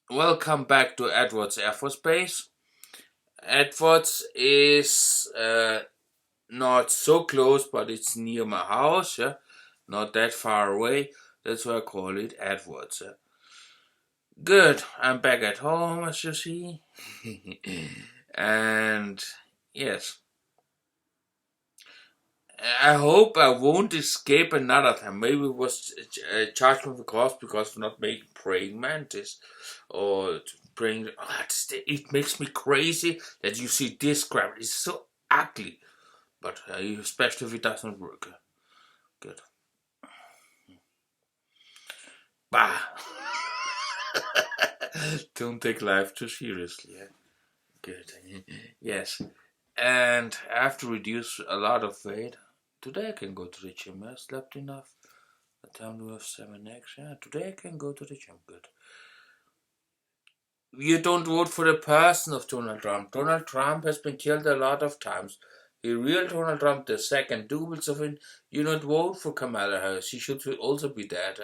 Welcome back to Edwards Air Force Base. Edwards is not so close, but it's near my house, yeah? Not that far away. That's why I call it Edwards. Good, I'm back at home, as you see. And yes, I hope I won't escape another time. Maybe it was charged with the cost because of not making praying mantis or praying. It makes me crazy that you see this crap. It's so ugly, but especially if it doesn't work. Good. Bah. Don't take life too seriously. Yeah? Good. Yes. And I have to reduce a lot of weight. Today I can go to the gym. I slept enough. The time to have 7 eggs. Yeah, today I can go to the gym. Good. You don't vote for the person of Donald Trump. Donald Trump has been killed a lot of times. The real Donald Trump, the second doubles of it, you don't vote for Kamala Harris. She should also be dead.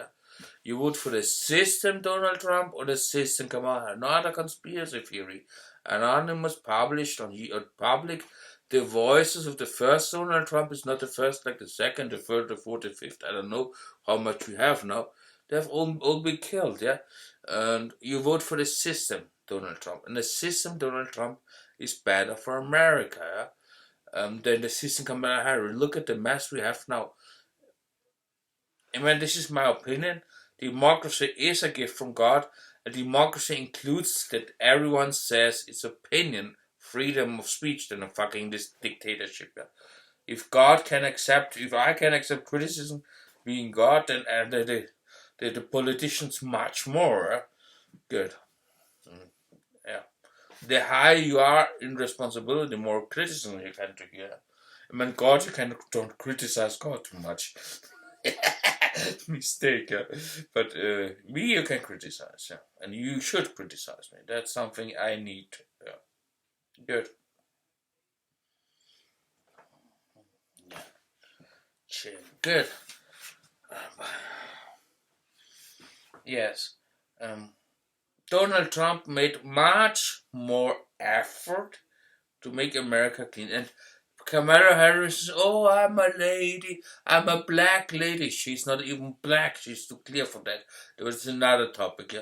You vote for the system Donald Trump or the system Kamala Harris. Not a conspiracy theory. Anonymous published on public. The voices of the first Donald Trump is not the first, like the second, the third, the fourth, the fifth. I don't know how much we have now. They have all been killed, yeah? And you vote for the system, Donald Trump. And the system, Donald Trump, is better for America, yeah? Than the system Kamala Harris. Look at the mess we have now. And when this is my opinion, democracy is a gift from God. And democracy includes that everyone says its opinion, freedom of speech, than a fucking this dictatorship. Yeah? If I can accept criticism, being God, then the politicians much more. Good. Yeah. The higher you are in responsibility, the more criticism you can do. Yeah. I mean, God, don't criticize God too much. Mistake, yeah. But me, you can criticize, yeah. And you should criticize me. That's something I need. Yeah. Good. Chill. Good. Yes. Donald Trump made much more effort to make America clean. And Kamala Harris says, "Oh, I'm a lady. I'm a black lady." She's not even black. She's too clear for that. There was another topic. Yeah?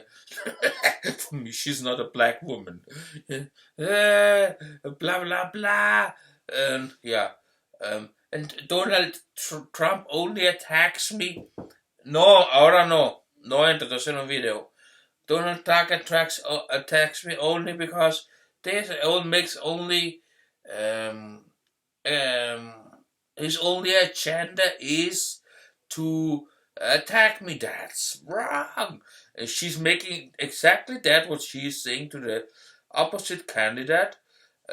For me, she's not a black woman. Blah blah blah. And yeah. And Donald Trump only attacks me. No, ahora no. No introducción en video. Donald Trump attacks me only because this all makes only um um his only agenda is to attack me. That's wrong. She's making exactly that what she is saying to the opposite candidate.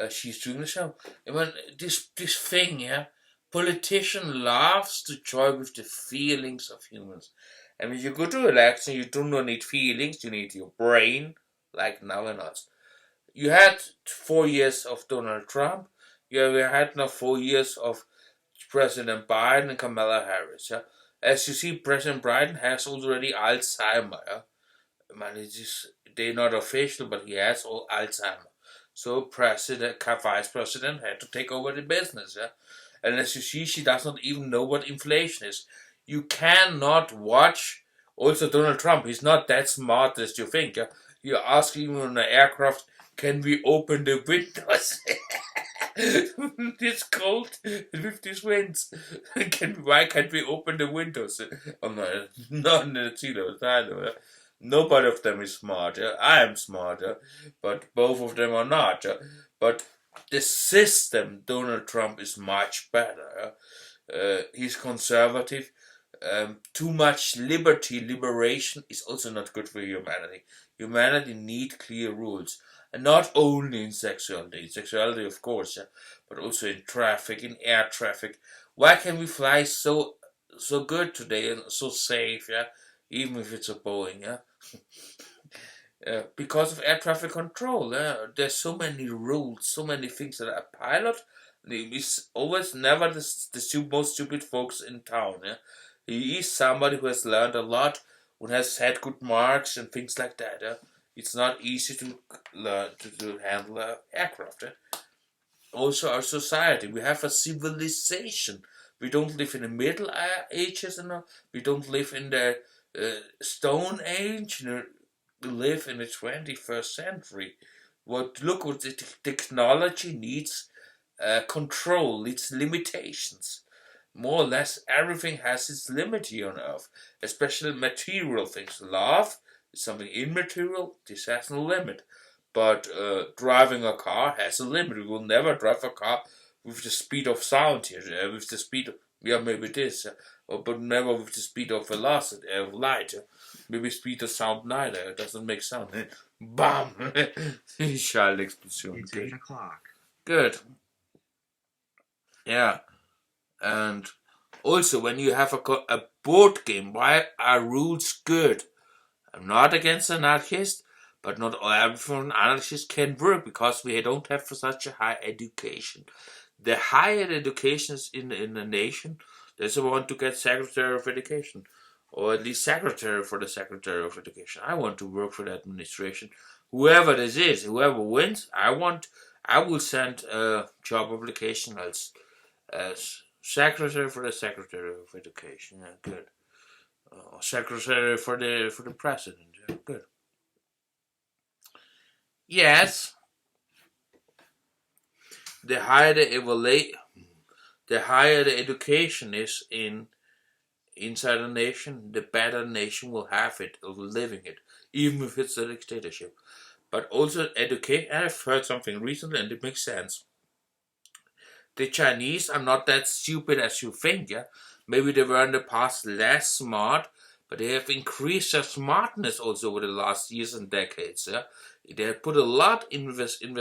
She's doing the show. I mean, this thing, yeah. Politician loves to joy with the feelings of humans. And when you go to election, you do not need feelings. You need your brain, like now and us. You had 4 years of Donald Trump. You had now 4 years of President Biden and Kamala Harris. Yeah? As you see, President Biden has already Alzheimer. Yeah? Man, they're not official, but he has all Alzheimer. So Vice President had to take over the business. Yeah? And as you see, she does not even know what inflation is. You cannot watch. Also, Donald Trump, he's not that smart as you think. Yeah? You ask him on the aircraft, can we open the windows? It's cold with these winds. Why can't we open the windows? Oh no, not in the Chile, nobody of them is smart. Yeah? I am smart, yeah? But both of them are not. Yeah? But the system, Donald Trump is much better. He's conservative. Too much liberation is also not good for humanity. Humanity need clear rules, and not only in sexuality of course, yeah, but also in traffic, in air traffic. Why can we fly so good today and so safe? Yeah, even if it's a Boeing. Yeah. Because of air traffic control. There's so many rules, so many things that a pilot is always never the most stupid folks in town. Yeah? He is somebody who has learned a lot, who has had good marks and things like that. Yeah? it's not easy to handle an aircraft. Also, our society, we have a civilization. We don't live in the Middle Ages, we don't live in the Stone Age. We live in the 21st century. Look what the technology needs control, its limitations. More or less everything has its limit here on Earth, especially material things. Love is something immaterial, this has no limit. But driving a car has a limit. We will never drive a car with the speed of sound here, with the speed of, maybe this, but never with the speed of velocity, of light. Maybe speed of sound neither, it doesn't make sound. Bam! Schallexplosion. It's 8 o'clock. Good. Yeah. And also, when you have a board game, why are rules good? I'm not against anarchists, but not every anarchist can work because we don't have such a high education. The higher education is in the nation, there's a want to get Secretary of Education, or at least Secretary for the Secretary of Education. I want to work for the administration. Whoever this is, whoever wins, I will send a job application as Secretary for the Secretary of Education. Yeah, good. Secretary for the President. Yeah, good. Yes. The higher the education is inside a nation, the better the nation will have it of living it, even if it's a dictatorship. But also education. I've heard something recently, and it makes sense. The Chinese are not that stupid as you think. Yeah, maybe they were in the past less smart, but they have increased their smartness also over the last years and decades. Yeah, they have put a lot invest in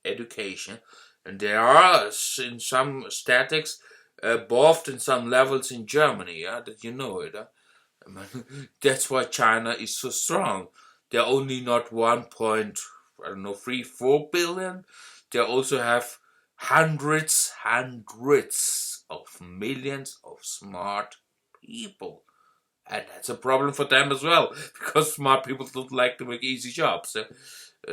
education, and there are in some statics above in some levels in Germany. Yeah, that you know it. That's why China is so strong. They're only not 1.3-4 billion. They also have hundreds of millions of smart people. And that's a problem for them as well, because smart people don't like to make easy jobs.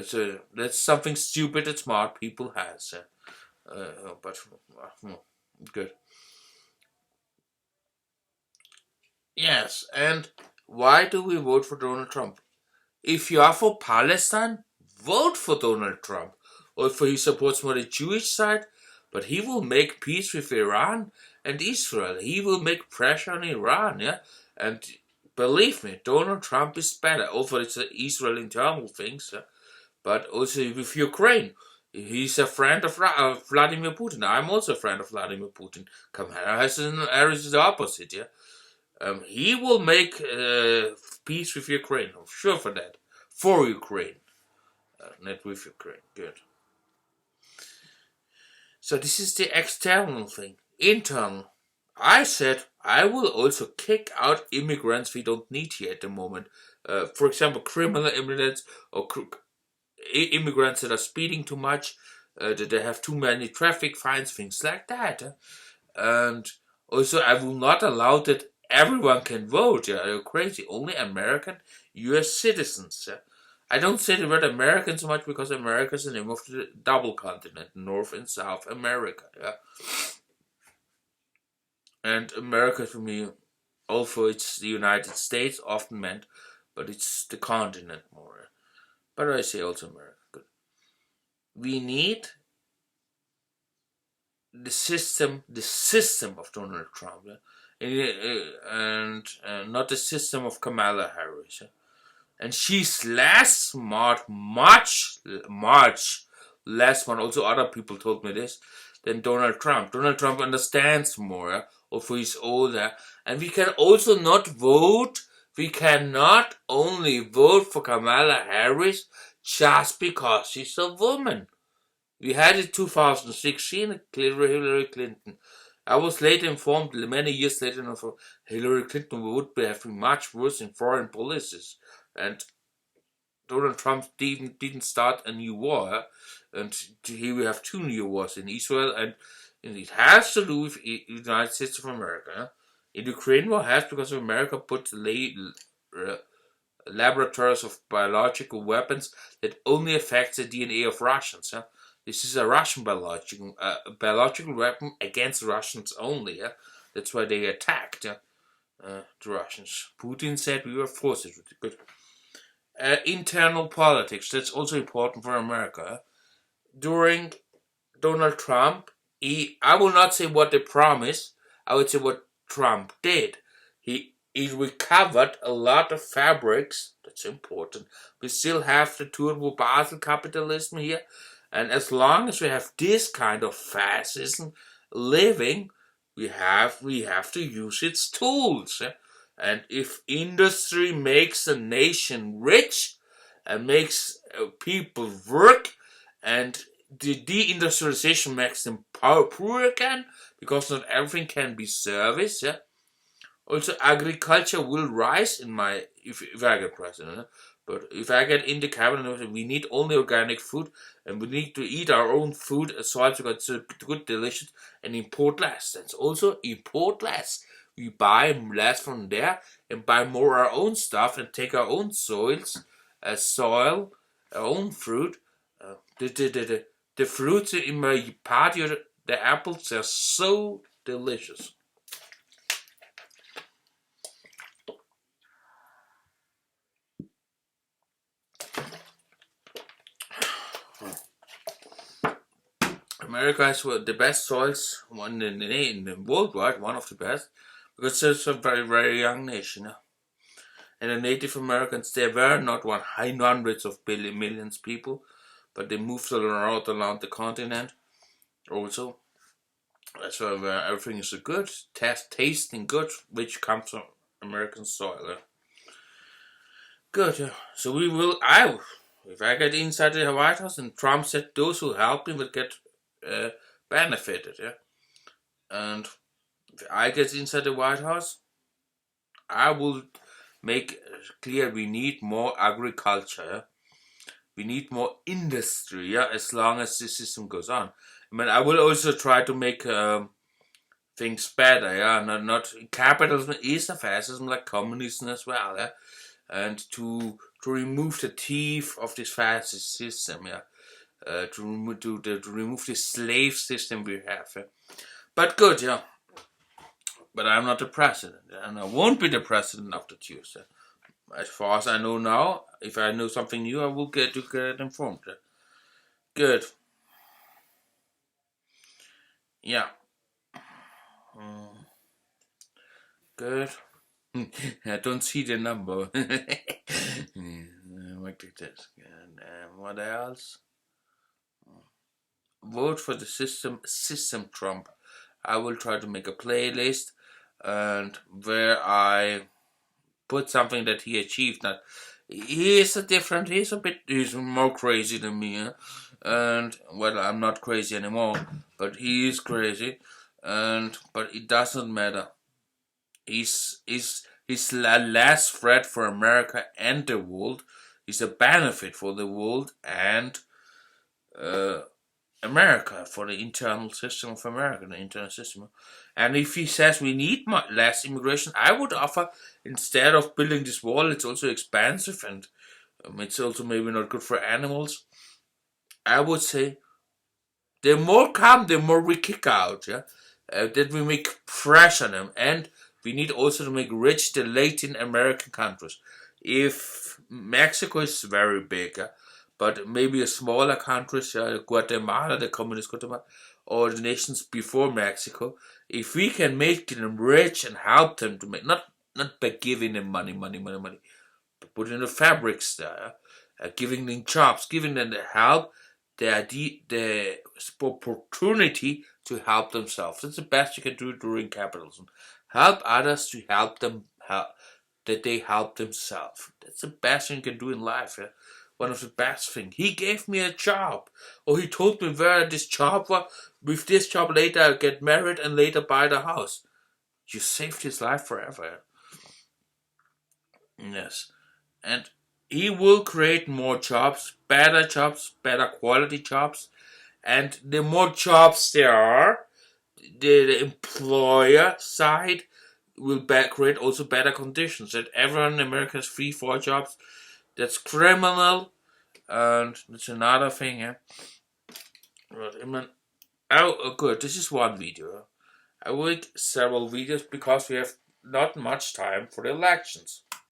So that's something stupid that smart people has. But good. Yes, and why do we vote for Donald Trump? If you are for Palestine, vote for Donald Trump. Or if he supports more the Jewish side, but he will make peace with Iran and Israel. He will make pressure on Iran, yeah? And believe me, Donald Trump is better. Also, it's Israel internal things, yeah? But also with Ukraine. He's a friend of Vladimir Putin. I'm also a friend of Vladimir Putin. Kamala Harris is the opposite, yeah? He will make peace with Ukraine. I'm sure for that. For Ukraine. Not with Ukraine. Good. So this is the external thing. Internal. I said I will also kick out immigrants we don't need here at the moment. For example, criminal immigrants or immigrants that are speeding too much, that they have too many traffic fines, things like that. And also, I will not allow that everyone can vote. Yeah, you're crazy. Only American, U.S. citizens. Yeah? I don't say the word American so much because America is the name of the double continent, North and South America. Yeah, and America for me, although it's the United States, often meant, but it's the continent more. Yeah? But I say also America. Good. We need the system of Donald Trump, yeah? And not the system of Kamala Harris. Yeah? And she's less smart, much less smart. Also, other people told me this than Donald Trump. Donald Trump understands more, yeah? Although he's older, and we can also not vote. We cannot only vote for Kamala Harris just because she's a woman. We had it 2016, Hillary Clinton. I was later informed, many years later, of Hillary Clinton would have been much worse in foreign policies. And Donald Trump didn't start a new war. And here we have two new wars in Israel, and it has to do with the United States of America. In the Ukraine war has because America put laboratories of biological weapons that only affect the DNA of Russians. Yeah? This is a Russian biological weapon against Russians only. Yeah? That's why they attacked the Russians. Putin said we were forced to. Good. Internal politics. That's also important for America. During Donald Trump, I will not say what they promised. I would say what Trump did. He recovered a lot of fabrics. That's important. We still have the turbo Basel capitalism here, and as long as we have this kind of fascism living, we have to use its tools. And if industry makes a nation rich and makes people work, and the deindustrialization makes them poor again, because not everything can be service. Yeah. Also, agriculture will rise if I get president. But if I get in the cabinet, we need only organic food, and we need to eat our own food as well. So it's good, delicious, and import less. That's also import less. We buy less from there and buy more our own stuff and take our own soils, soil, our own fruit. The fruits in my patio, the apples are so delicious. America has the best soils, one in the worldwide, one of the best, because it's a very, very young nation. And the Native Americans, they were not hundreds of millions people, but they moved around the continent also. That's why everything is so good, tasting good, which comes from American soil. Good. So if I get inside the White House, and Trump said those who help him will get benefited. Yeah. And if I get inside the White House, I will make clear we need more agriculture. Yeah? We need more industry. Yeah, as long as this system goes on. I mean, I will also try to make things better. Yeah, not capitalism is a fascism like communism as well. Yeah, and to remove the teeth of this fascist system. Yeah, to remove this slave system we have. Yeah? But good. Yeah. But I'm not the president, and I won't be the president after Tuesday. As far as I know now, if I know something new, I will get informed. Good. Yeah. Good. I don't see the number. What else? Vote for the system Trump. I will try to make a playlist and where I put something that he achieved. That he's more crazy than me, and well, I'm not crazy anymore, but he is crazy, but it doesn't matter. He's a less threat for America and the world. He's a benefit for the world and America, for the internal system of America, the internal system. And if he says we need less immigration, I would offer, instead of building this wall, it's also expensive and it's also maybe not good for animals. I would say the more come, the more we kick out. Yeah, that we make pressure on them, and we need also to make rich the Latin American countries. If Mexico is very big. But maybe a smaller countries, Guatemala, the communist Guatemala, or the nations before Mexico, if we can make them rich and help them to make, not by giving them money, but putting the fabrics there, giving them jobs, giving them the help, the opportunity to help themselves. That's the best you can do during capitalism. Help others to help them, that they help themselves. That's the best thing you can do in life. Yeah? One of the best things. He gave me a job. Or he told me where this job was. With this job later I'll get married and later buy the house. You saved his life forever. Yes. And he will create more jobs, better quality jobs. And the more jobs there are, the employer side will create also better conditions, that everyone in America has 3-4 jobs. That's criminal, and that's another thing. Yeah. But I mean, oh, good. This is one video. I will make several videos because we have not much time for the elections.